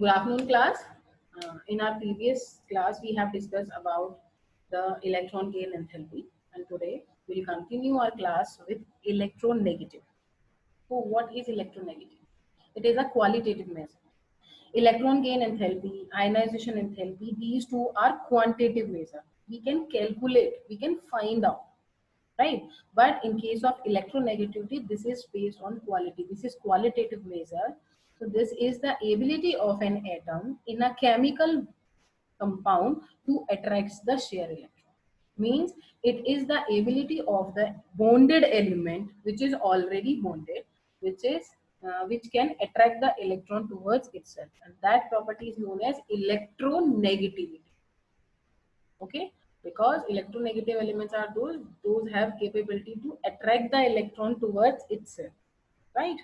Good afternoon, class. In our previous class, we have discussed about the electron gain enthalpy, and today we'll continue our class with electronegativity. So, what is electronegativity? It is a qualitative measure. Electron gain enthalpy, ionization enthalpy, these two are quantitative measure. We can calculate, we can find out, right? But in case of electronegativity, this is based on quality. This is qualitative measure. So this is the ability of an atom in a chemical compound to attract the shear electron. Means it is the ability of the bonded element which is already bonded, which can attract the electron towards itself, and that property is known as electronegativity. Okay, because electronegative elements are those have capability to attract the electron towards itself, right?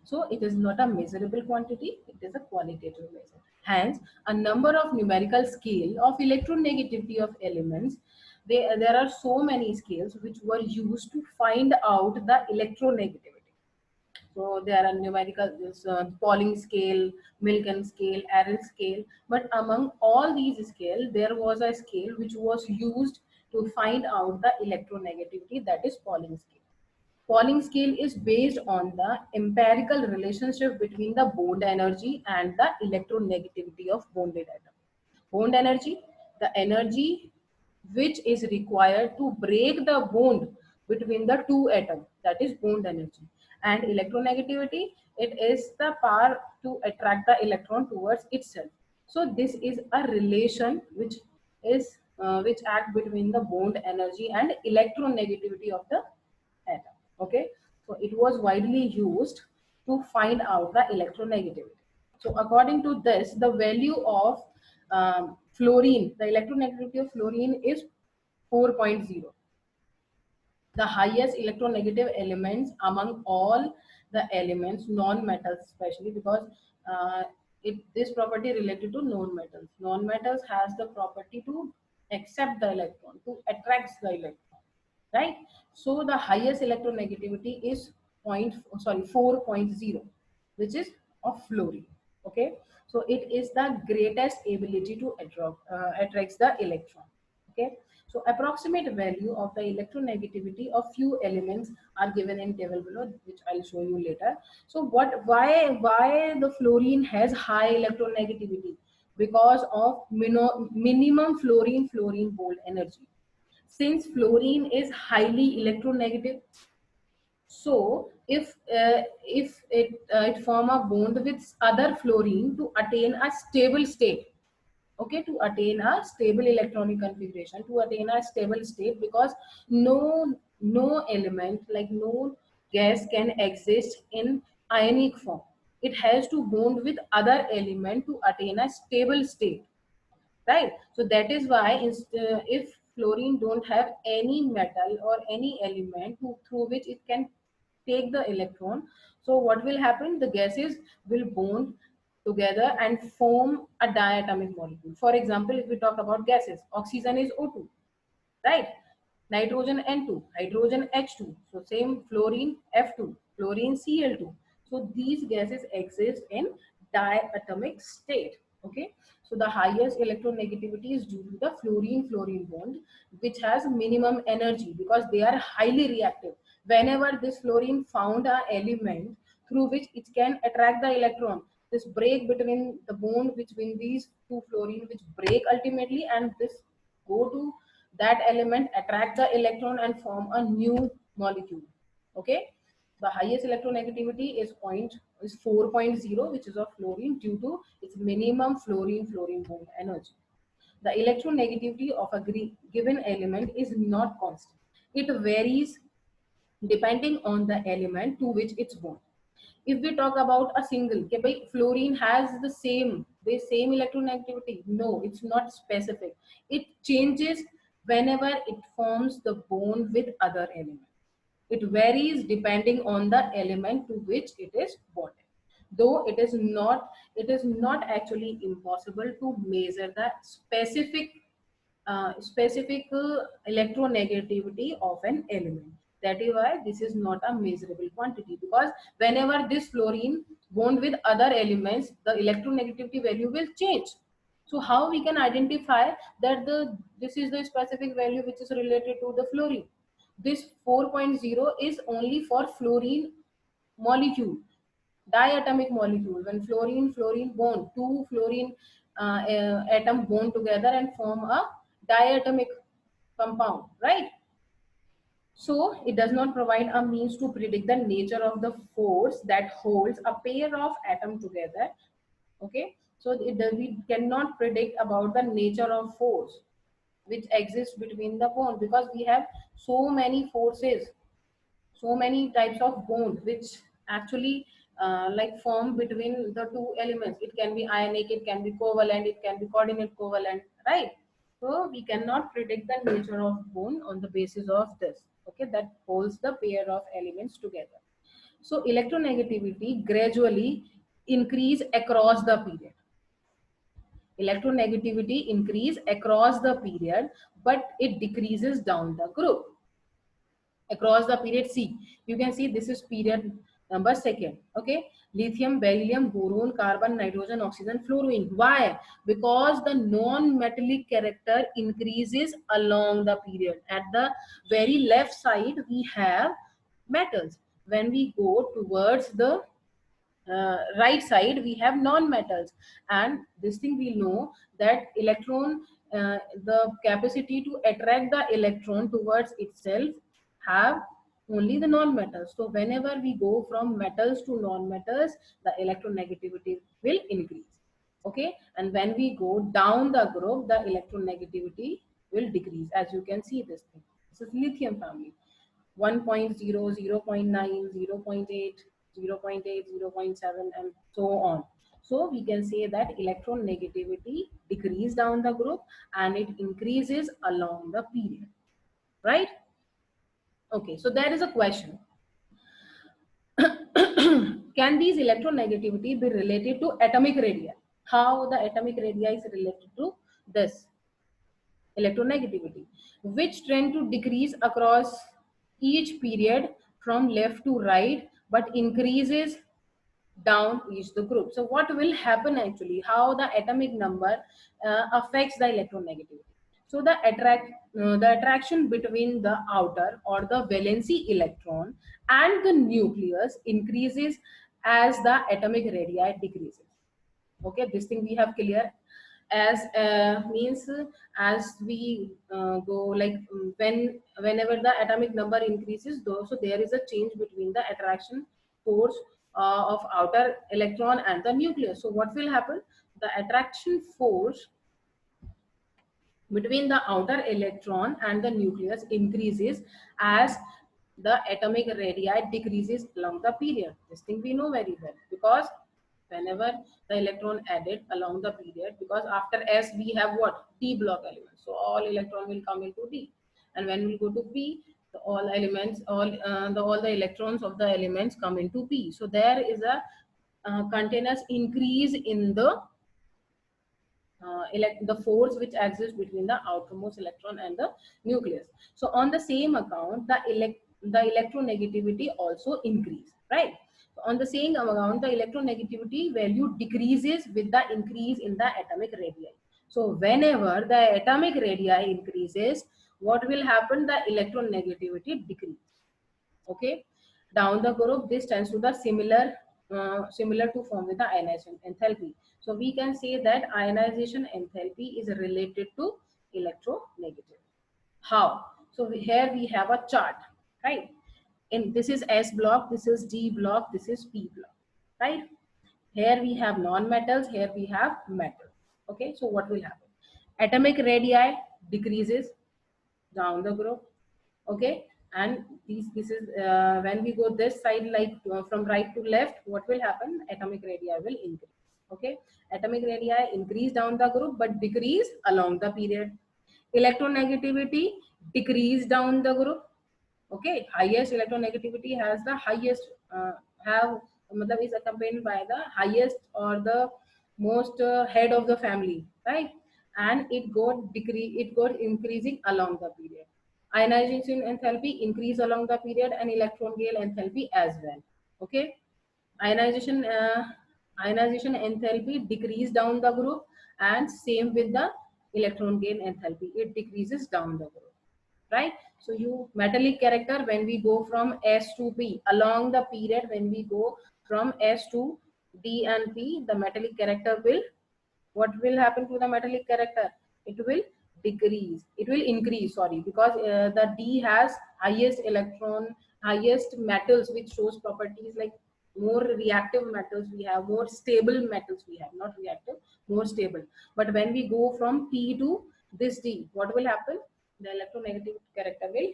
So it is not a measurable quantity, it is a qualitative measure. Hence a number of numerical scale of electronegativity of elements, there are so many scales which were used to find out the electronegativity. So there are numerical, this Pauling scale, Milken scale, Arrel scale. But among all these scale, there was a scale which was used to find out the electronegativity, that is Pauling scale. Pauling scale is based on the empirical relationship between the bond energy and the electronegativity of bonded atom. Bond energy, the energy which is required to break the bond between the two atoms, that is bond energy. And electronegativity, it is the power to attract the electron towards itself. So this is a relation which act between the bond energy and electronegativity of the atom. Okay, so it was widely used to find out the electronegativity. So according to this, the value of fluorine, the electronegativity of fluorine is 4.0, the highest electronegative elements among all the elements, non-metals especially, because uh, this property related to non-metals. Non-metals has the property to accept the electron, to attract the electron, right? So the highest electronegativity is 4.0, which is of fluorine. Okay, so it is the greatest ability to attract the electron. Okay, so approximate value of the electronegativity of few elements are given in table below, which I'll show you later. So why the fluorine has high electronegativity? Because of minimum fluorine bond energy. Since fluorine is highly electronegative, so if it form a bond with other fluorine to attain a stable state, okay, to attain a stable electronic configuration, to attain a stable state, because no element, like no gas can exist in ionic form. It has to bond with other element to attain a stable state, right? So that is why if fluorine don't have any metal or any element through which it can take the electron, so what will happen, the gases will bond together and form a diatomic molecule. For example, if we talk about gases, oxygen is O2, right? Nitrogen N2, hydrogen H2, so same fluorine F2, fluorine Cl2. So these gases exist in diatomic state. Okay, so the highest electronegativity is due to the fluorine bond, which has minimum energy because they are highly reactive. Whenever this fluorine found a element through which it can attract the electron, this break between the bond between these two fluorine, which break ultimately, and this go to that element, attract the electron and form a new molecule. Okay, the highest electronegativity is 4.0, which is of fluorine, due to its minimum fluorine bond energy. The electronegativity of a given element is not constant. It varies depending on the element to which it's bound. If we talk about a single, okay, bhai, fluorine has the same electronegativity. No, it's not specific. It changes whenever it forms the bond with other element. It varies depending on the element to which it is bonded. Though it is not actually impossible to measure the specific electronegativity of an element. That is why this is not a measurable quantity, because whenever this fluorine bond with other elements, the electronegativity value will change. So how we can identify that this is the specific value which is related to the fluorine? This 4.0 is only for fluorine molecule, diatomic molecule. When fluorine bond, two fluorine atom bond together and form a diatomic compound, right? So it does not provide a means to predict the nature of the force that holds a pair of atoms together. Okay, so we cannot predict about the nature of force which exists between the bond, because we have so many forces, so many types of bond which actually like form between the two elements. It can be ionic, it can be covalent, it can be coordinate covalent, right? So we cannot predict the nature of bond on the basis of this, okay, that holds the pair of elements together. So electronegativity gradually increase across the period. Electronegativity increase across the period, but it decreases down the group across the period. C, you can see this is period number second. Okay, lithium, beryllium, boron, carbon, nitrogen, oxygen, fluorine. Why? Because the non-metallic character increases along the period. At the very left side we have metals. When we go towards the right side we have non-metals, and this thing we know that electron, the capacity to attract the electron towards itself have only the non-metals. So whenever we go from metals to non-metals, the electronegativity will increase. Okay, and when we go down the group, the electronegativity will decrease. As you can see, this thing, this is lithium family. 1.0, 0.9, 0.8, 0.8, 0.7, and so on. So we can say that electronegativity decreases down the group and it increases along the period, right? Okay, so there is a question. Can these electronegativity be related to atomic radii? How the atomic radii is related to this electronegativity, which trend to decrease across each period from left to right, but increases down each the group. So what will happen actually, how the atomic number affects the electronegativity? So the attraction between the outer or the valency electron and the nucleus increases as the atomic radii decreases. Okay, this thing we have clear. As means as we go like whenever the atomic number increases though, so there is a change between the attraction force of outer electron and the nucleus. So what will happen? The attraction force between the outer electron and the nucleus increases as the atomic radii decreases along the period. This thing we know very well, because whenever the electron added along the period, because after S we have what? D block elements. So all electron will come into D, and when we go to P, all elements, all the electrons of the elements come into P. So there is a continuous increase in the force which exists between the outermost electron and the nucleus. So on the same account, the electronegativity also increase, right? So on the same account, the electronegativity value decreases with the increase in the atomic radii. So whenever the atomic radii increases, what will happen? The electronegativity decrease. Okay, down the group this tends to the similar to form with the ionization enthalpy. So we can say that ionization enthalpy is related to electronegativity. How? So here we have a chart, right? And this is S block, this is D block, this is P block, right? Here we have non-metals, here we have metals. Okay, so what will happen? Atomic radii decreases down the group. Okay, and this is when we go this side, like from right to left, what will happen? Atomic radii will increase. Okay, atomic radii increase down the group but decrease along the period. Electronegativity decrease down the group. Okay, highest electronegativity has the highest have matlab is accompanied by the highest or the most head of the family, right? And it got increasing along the period. Ionization enthalpy increase along the period, and electron gale enthalpy as well. Okay, ionization enthalpy decrease down the group, and same with the electron gain enthalpy, it decreases down the group, right? So you metallic character, when we go from S to P along the period, when we go from S to D and P, the metallic character will, what will happen to the metallic character? It will decrease, it will increase, sorry, because the D has highest electron, highest metals, which shows properties like more reactive metals we have, more stable metals we have, not reactive, more stable. But when we go from P to this D, what will happen? The electronegative character will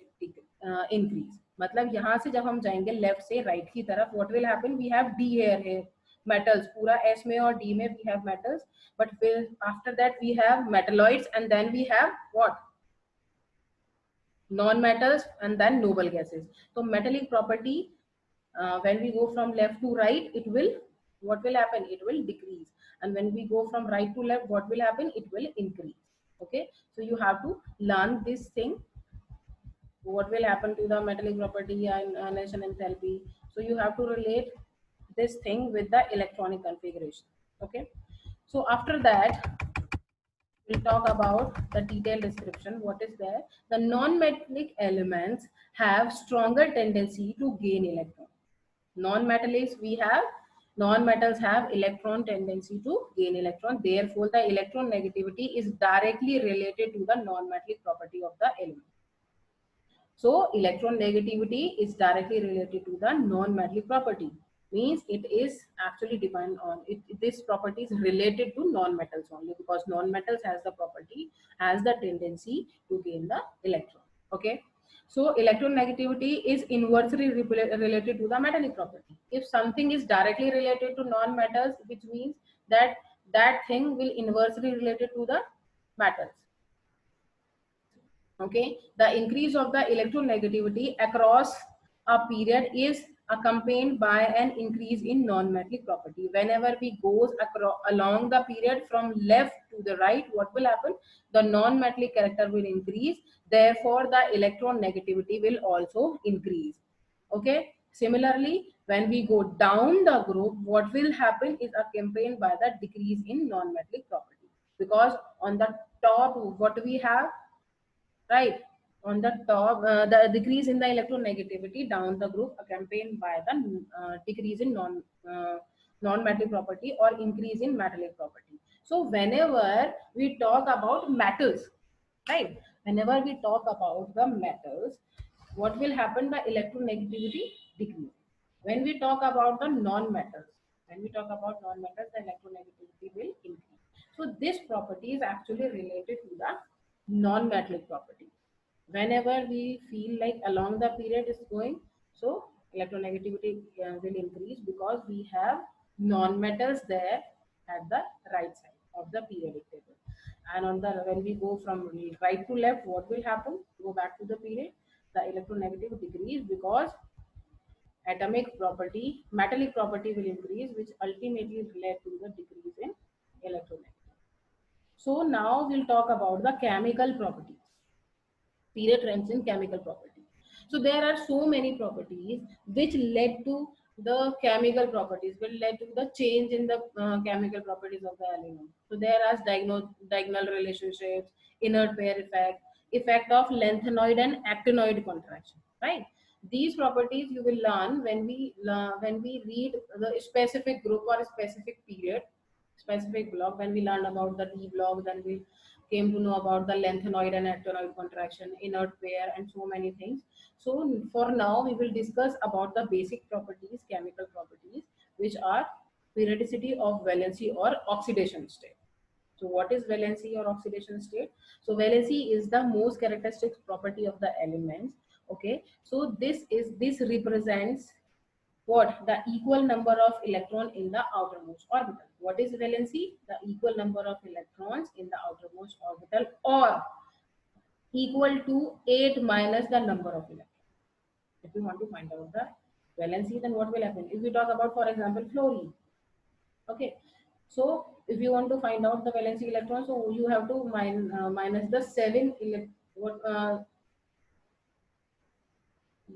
increase. मतलब यहाँ से जब हम जाएंगे left से right की तरफ, what will happen? We have D here metals, पूरा S में और D में we have metals, but after that we have metalloids, and then we have what? Non-metals, and then noble gases. So metallic property, when we go from left to right, it will, what will happen? It will decrease. And when we go from right to left, what will happen? It will increase. Okay, so you have to learn this thing, what will happen to the metallic property and ionization enthalpy. So you have to relate this thing with the electronic configuration. Okay, so after that we'll talk about the detailed description. What is there? The non-metallic elements have stronger tendency to gain electron. Non-metallics, we have, non-metals have electron tendency to gain electron. Therefore the electron negativity is directly related to the non-metallic property of the element. So electron negativity is directly related to the non-metallic property. Means it is actually depend on it. This property is related to non-metals only, because non-metals has the property, has the tendency to gain the electron. Okay. So electron negativity is inversely related to the metallic property. If something is directly related to non-metals, which means that that thing will inversely related to the metals. Okay, the increase of the electronegativity across a period is accompanied by an increase in non-metallic property. Whenever we goes across along the period from left to the right, what will happen? The non-metallic character will increase, therefore the electron negativity will also increase. Okay, similarly when we go down the group, what will happen is accompanied by the decrease in non-metallic property, because on the top what we have, right, on the top, the decrease in the electronegativity down the group accompanied by the decrease in non-metallic property or increase in metallic property. So whenever we talk about metals, right, whenever we talk about the metals, what will happen? The electronegativity decrease. When we talk about the non-metals, when we talk about non-metals, the electronegativity will increase. So this property is actually related to the non-metallic property. Whenever we feel like along the period is going, so electronegativity will increase, because we have non-metals there at the right side of the periodic table. And on the, when we go from right to left, what will happen? Go back to the period, the electronegativity decrease, because atomic property, metallic property will increase, which ultimately led to the decrease in electronegativity. So now we'll talk about the chemical properties, period trends in chemical properties. So there are so many properties which led to the chemical properties, will led to the change in the chemical properties of the element. So there are diagonal relationships, inert pair effect, effect of lanthanoid and actinoid contraction, right? These properties you will learn when we read the specific group or specific period, specific block. When we learn about the D block, then we came to know about the lanthanoid and actinoid contraction, inert pair, and so many things. So for now, we will discuss about the basic properties, chemical properties, which are periodicity of valency or oxidation state. So what is valency or oxidation state? So valency is the most characteristic property of the elements. Okay, so this represents what? The equal number of electron in the outermost orbital. What is valency? The equal number of electrons in the outermost orbital, or equal to 8 minus the number of electrons. If you want to find out the valency, then what will happen? If we talk about, for example, fluorine. Okay, so if you want to find out the valency electron, so you have to minus the 7 what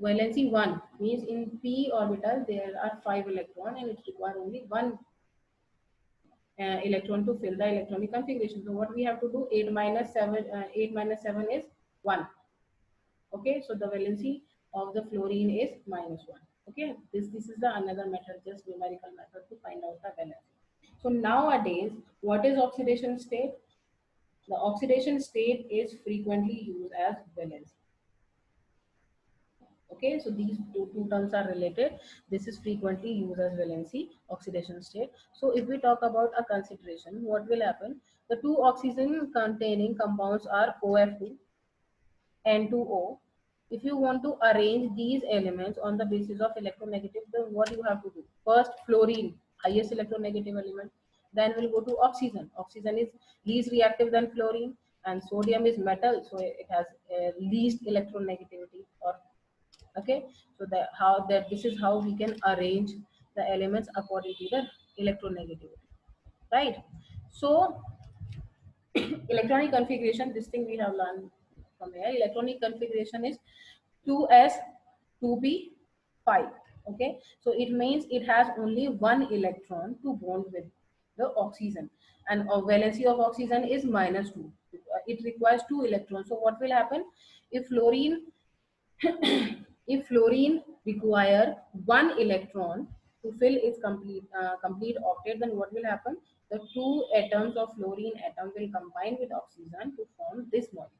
Valency 1 means in p orbital there are 5 electrons and it requires only one electron to fill the electronic configuration. So what we have to do, 8 minus 7, 8 minus 7 is 1. Okay, so the valency of the fluorine is minus 1. Okay, this is the another method, just numerical method to find out the valency. So nowadays, what is oxidation state? The oxidation state is frequently used as valency. Okay, so these two terms are related. This is frequently used as valency, oxidation state. So if we talk about a consideration, what will happen? The two oxygen containing compounds are OF2, N2O. If you want to arrange these elements on the basis of electronegative, then what you have to do? First, fluorine, highest electronegative element. Then we'll go to oxygen. Oxygen is least reactive than fluorine, and sodium is metal, so it has least electronegativity. Or okay, so this is how we can arrange the elements according to the electronegativity, right? So electronic configuration, this thing we have learned from here. Electronic configuration is 2s 2p 5. Okay, so it means it has only one electron to bond with the oxygen, and valency of oxygen is minus 2. It requires 2 electrons. So what will happen if fluorine if fluorine require one electron to fill its complete octet, then what will happen? The two atoms of fluorine atom will combine with oxygen to form this molecule.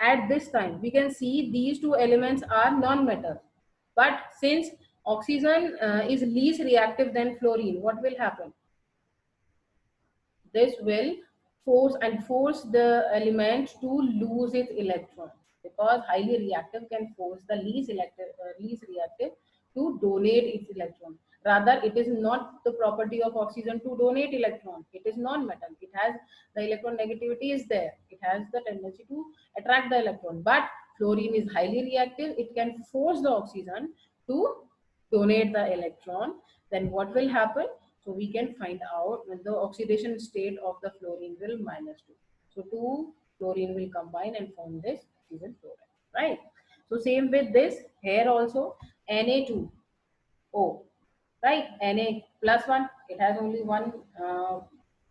At this time, we can see these two elements are non-metal. But since oxygen is least reactive than fluorine, what will happen? This will force the element to lose its electron, because highly reactive can force the least reactive to donate its electron. Rather, it is not the property of oxygen to donate electron. It is non-metal. It has the electron negativity is there. It has the tendency to attract the electron. But fluorine is highly reactive. It can force the oxygen to donate the electron. Then what will happen? So we can find out when the oxidation state of the fluorine will minus 2. So 2 fluorine will combine and form this oxygen fluoride, right? So same with this here also, Na2O, right? Na plus 1, it has only one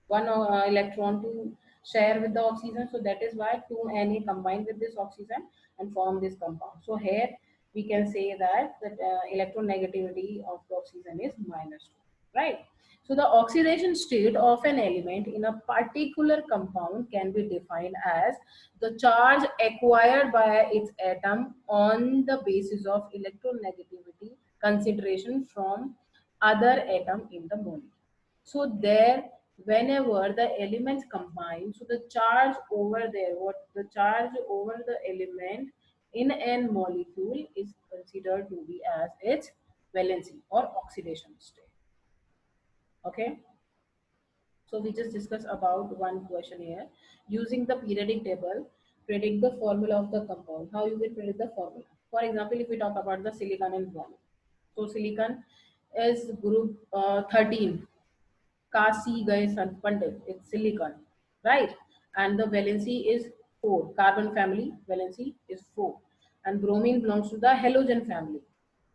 electron to share with the oxygen. So that is why 2 Na combine with this oxygen and form this compound. So here we can say that the electronegativity of the oxygen is minus 2, right? So the oxidation state of an element in a particular compound can be defined as the charge acquired by its atom on the basis of electronegativity consideration from other atom in the molecule. So there, whenever the elements combine, so the charge over there, what the charge over the element in an molecule is considered to be as its valency or oxidation state. Okay, so we just discussed about one question here. Using the periodic table, predict the formula of the compound. How you will predict the formula? For example, if we talk about the silicon and bromine, so silicon is group 13. Kasi gaye Sant Pandit, it's silicon, right? And the valency is 4. Carbon family valency is 4. And bromine belongs to the halogen family,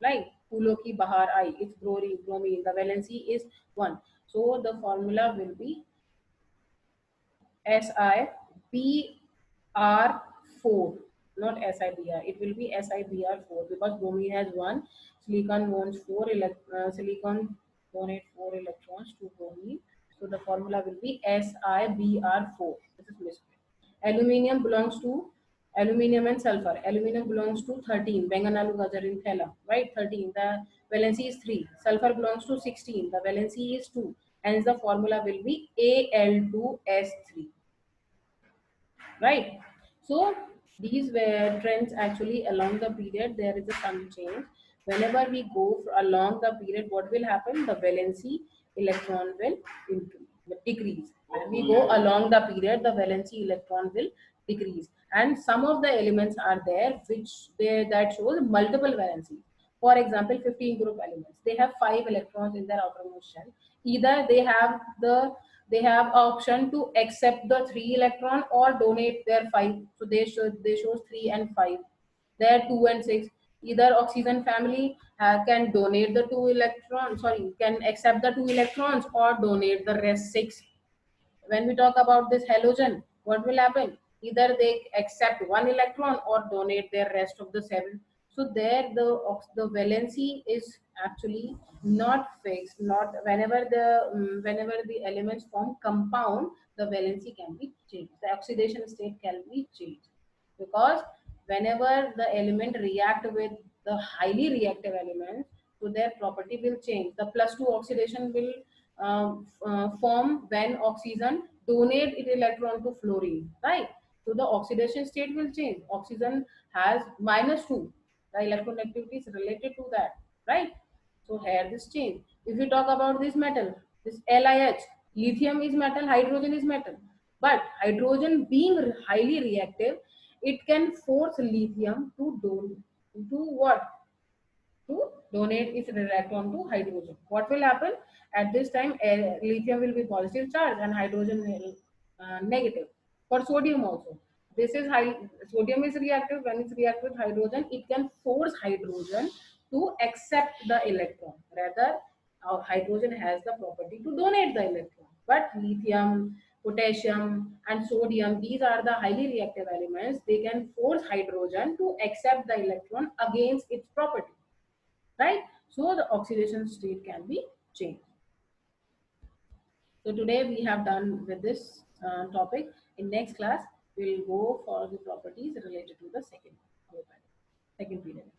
right? Phoolon ki bahar aayi, it's bromine. The valency is 1. So the formula will be SiBr4, not SiBr. It will be SiBr4 because bromine has 1, silicon wants 4 silicon donate 4 electrons to bromine. So the formula will be SiBr4. This is misspelled. Aluminium belongs to aluminium and sulfur. Aluminium belongs to 13. Benganalu gajarin thela, right? 13. The valency is 3. Sulfur belongs to 16. The valency is 2. Hence the formula will be Al2S3. Right? So these were trends actually along the period. There is a some change. Whenever we go along the period, what will happen? The valency electron will decrease. When we go along the period, the valency electron will decrease. And some of the elements are there that shows multiple valencies. For example, 15 group elements. They have 5 electrons in their outermost shell. Either they have option to accept the 3 electron or donate their 5. So they show 3 and 5. There 2 and 6. Either oxygen family can donate the two electrons, sorry, can accept the two electrons or donate the rest six. When we talk about this halogen, what will happen? Either they accept one electron or donate their rest of the seven. So there the valency is actually not fixed. Not whenever whenever the elements form compound, the valency can be changed. The oxidation state can be changed because whenever the element react with the highly reactive elements, so their property will change. The plus 2 oxidation will form when oxygen donate its electron to fluorine, right? So the oxidation state will change. Oxygen has -2. The electronegativity is related to that, right? So here this change. If we talk about this metal, this LiH, lithium is metal, hydrogen is metal. But hydrogen being highly reactive, it can force lithium to do what? To donate its electron to hydrogen. What will happen? At this time, lithium will be positive charge and hydrogen will negative. For sodium also. This is high. Sodium is reactive. When it's reactive with hydrogen, it can force hydrogen to accept the electron. Rather, hydrogen has the property to donate the electron. But lithium, potassium, and sodium, these are the highly reactive elements. They can force hydrogen to accept the electron against its property, right? So the oxidation state can be changed. So today we have done with this topic. In next class, we'll go for the properties related to the second period.